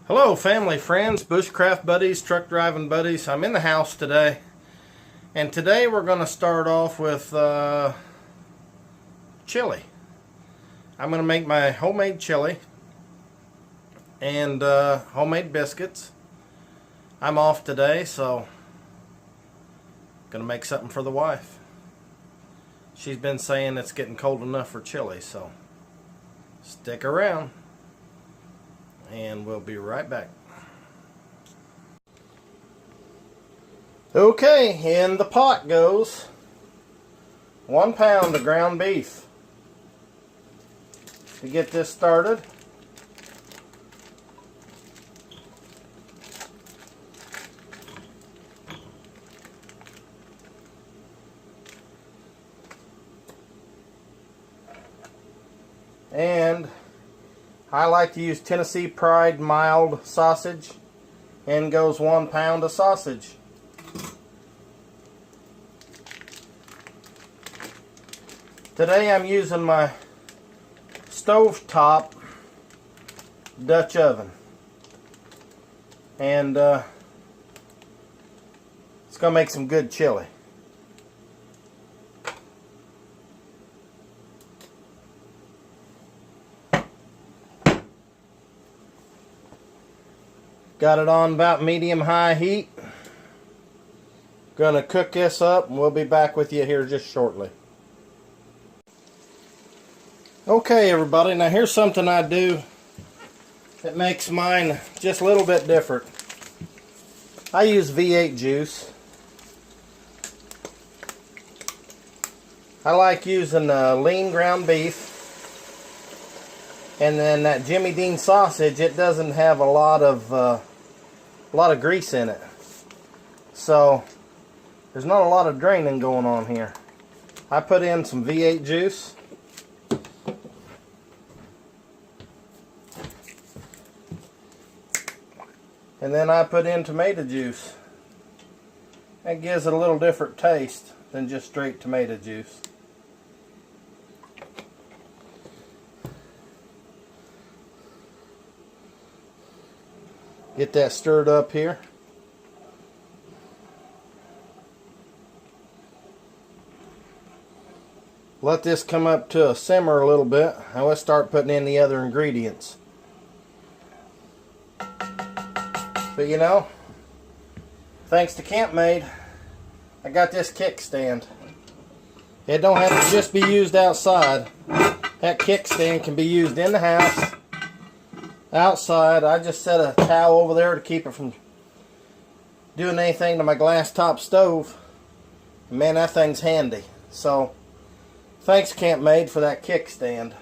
Hello family, friends, bushcraft buddies, truck driving buddies. I'm in the house today, and today we're going to start off with chili. I'm going to make my homemade chili and homemade biscuits. I'm off today, so I'm going to make something for the wife. She's been saying it's getting cold enough for chili, so stick around. And we'll be right back. Okay, in the pot goes 1 pound of ground beef. To get this started, and I like to use Tennessee Pride mild sausage, and goes 1 pound of sausage. Today I'm using my stovetop Dutch oven, and it's going to make some good chili. Got it on about medium-high heat. Gonna cook this up and we'll be back with you here just shortly. Okay everybody, now here's something I do that makes mine just a little bit different. I use V8 juice. I like using lean ground beef. And then that Jimmy Dean sausage, it doesn't have a lot of grease in it, so there's not a lot of draining going on here. I put in some V8 juice, and then I put in tomato juice. That gives it a little different taste than just straight tomato juice. Get that stirred up here. Let this come up to a simmer a little bit. Now let's start putting in the other ingredients. But you know, thanks to Camp Made, I got this kickstand. It don't have to just be used outside. That kickstand can be used in the house. Outside, I just set a towel over there to keep it from doing anything to my glass top stove. Man, that thing's handy. So, thanks Camp Made for that kickstand.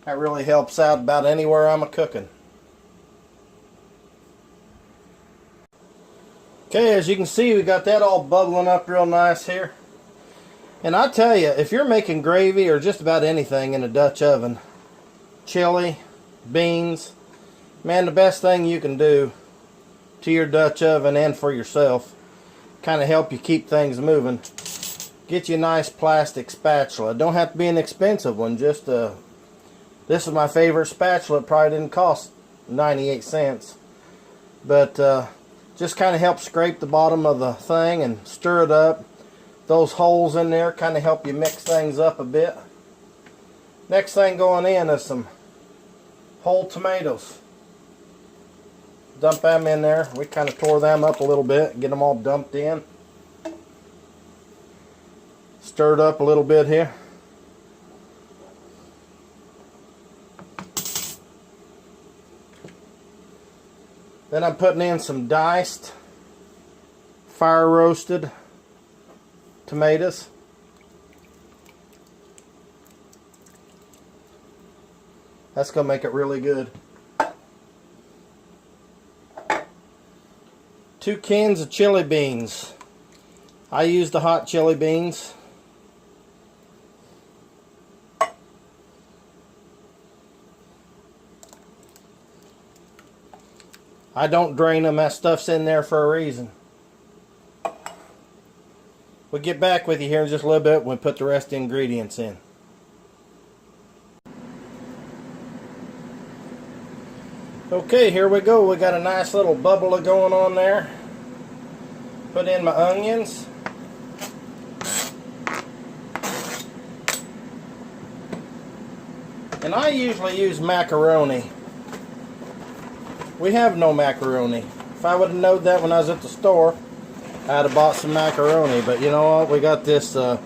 That really helps out about anywhere I'm a-cooking. Okay, as you can see, we got that all bubbling up real nice here. And I tell you, if you're making gravy or just about anything in a Dutch oven, chili, beans, man, the best thing you can do to your Dutch oven and for yourself, kind of help you keep things moving, get you a nice plastic spatula. Don't have to be an expensive one, just this is my favorite spatula. It probably didn't cost 98 cents, but just kind of help scrape the bottom of the thing and stir it up. Those holes in there kind of help you mix things up a bit. Next thing going in is some whole tomatoes. Dump them in there. We kind of tore them up a little bit, get them all dumped in. Stirred up a little bit here. Then I'm putting in some diced, fire roasted tomatoes. That's going to make it really good. 2 cans of chili beans. I use the hot chili beans. I don't drain them. That stuff's in there for a reason. We'll get back with you here in just a little bit when we put the rest of the ingredients in. Okay, here we go. We got a nice little bubble going on there. Put in my onions. And I usually use macaroni. We have no macaroni. If I would have known that when I was at the store, I'd have bought some macaroni. But you know what? We got this, well,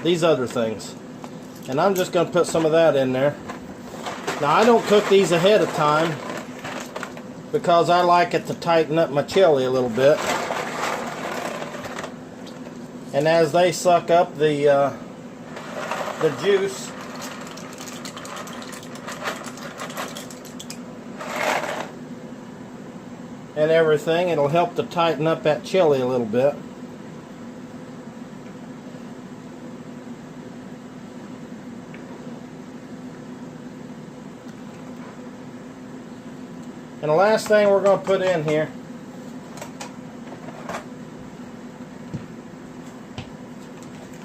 these other things. And I'm just going to put some of that in there. Now, I don't cook these ahead of time because I like it to tighten up my chili a little bit. And as they suck up the juice, and everything, it'll help to tighten up that chili a little bit. And the last thing we're going to put in here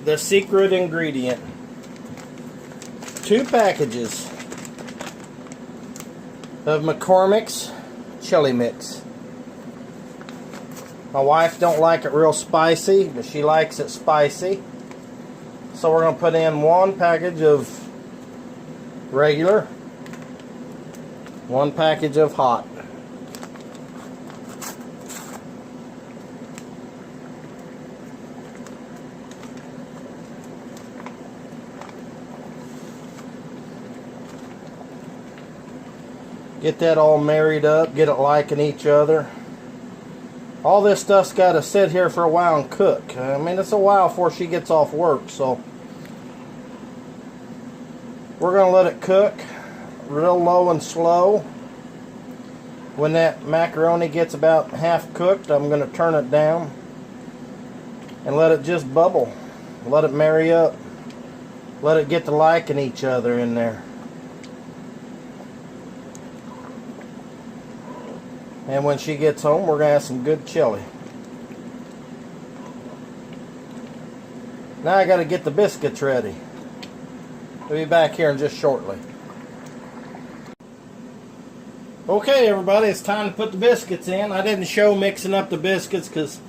the secret ingredient. 2 packages of McCormick's chili mix. My wife don't like it real spicy, but she likes it spicy. So we're going to put in 1 package of regular, 1 package of hot. Get that all married up, get it liking each other. All this stuff's got to sit here for a while and cook. I mean, it's a while before she gets off work, so we're going to let it cook real low and slow. When that macaroni gets about half cooked, I'm going to turn it down and let it just bubble. Let it marry up. Let it get to liking each other in there. And when she gets home, we're going to have some good chili. Now I got to get the biscuits ready. We'll be back here in just shortly. Okay, everybody, it's time to put the biscuits in. I didn't show mixing up the biscuits because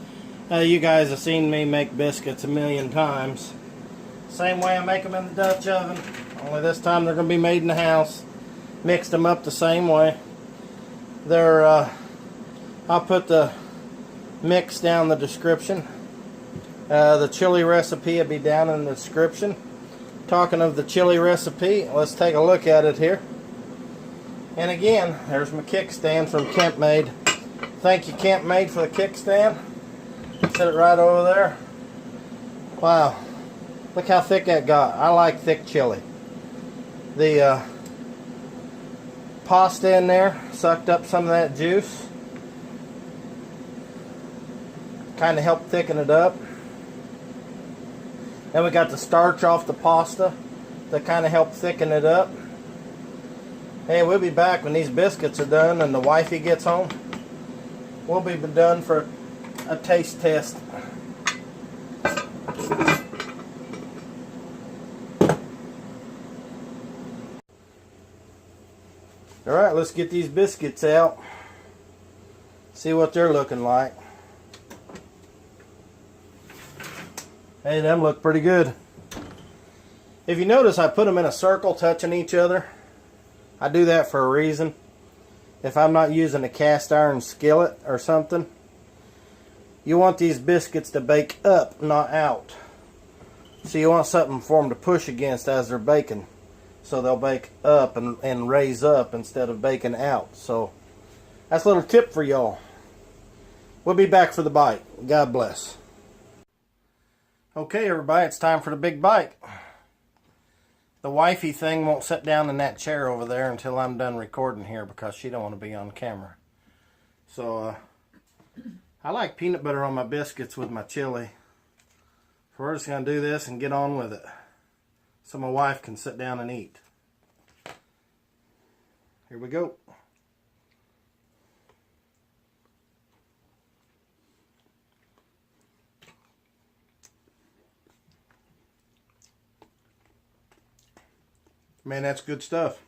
you guys have seen me make biscuits a million times. Same way I make them in the Dutch oven. Only this time they're going to be made in the house. Mixed them up the same way. They're I'll put the mix down in the description. The chili recipe will be down in the description. Talking of the chili recipe, let's take a look at it here. And again, there's my kickstand from Made. Thank you, Made, for the kickstand. Set it right over there. Wow, look how thick that got. I like thick chili. The pasta in there sucked up some of that juice. Kind of helped thicken it up. Then we got the starch off the pasta that kind of helped thicken it up. Hey, we'll be back when these biscuits are done and the wifey gets home. We'll be done for a taste test. Alright, let's get these biscuits out. See what they're looking like. Hey, them look pretty good. If you notice, I put them in a circle touching each other. I do that for a reason. If I'm not using a cast iron skillet or something, you want these biscuits to bake up, not out. So you want something for them to push against as they're baking. So they'll bake up and raise up instead of baking out. So that's a little tip for y'all. We'll be back for the bite. God bless. Okay, everybody, it's time for the big bite. The wifey thing won't sit down in that chair over there until I'm done recording here because she don't want to be on camera. So, I like peanut butter on my biscuits with my chili. So we're just going to do this and get on with it so my wife can sit down and eat. Here we go. Man, that's good stuff.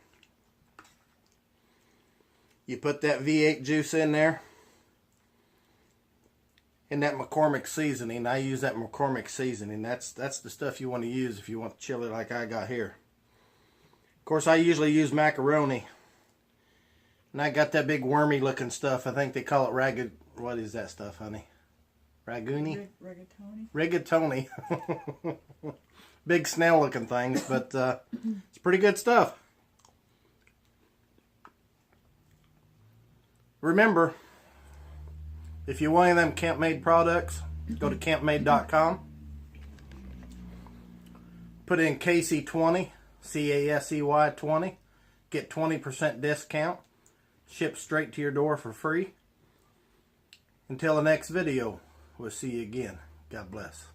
You put that V8 juice in there. And that McCormick seasoning. I use that McCormick seasoning. That's the stuff you want to use if you want chili like I got here. Of course, I usually use macaroni. And I got that big wormy looking stuff. I think they call it ragu. What is that stuff, honey? Raguni? Rigatoni. Big snail looking things, but it's pretty good stuff. Remember, if you want any of them Camp Made products, go to campmade.com. Put in Casey20, CASEY 20. Get 20% discount. Shipped straight to your door for free. Until the next video, we'll see you again. God bless.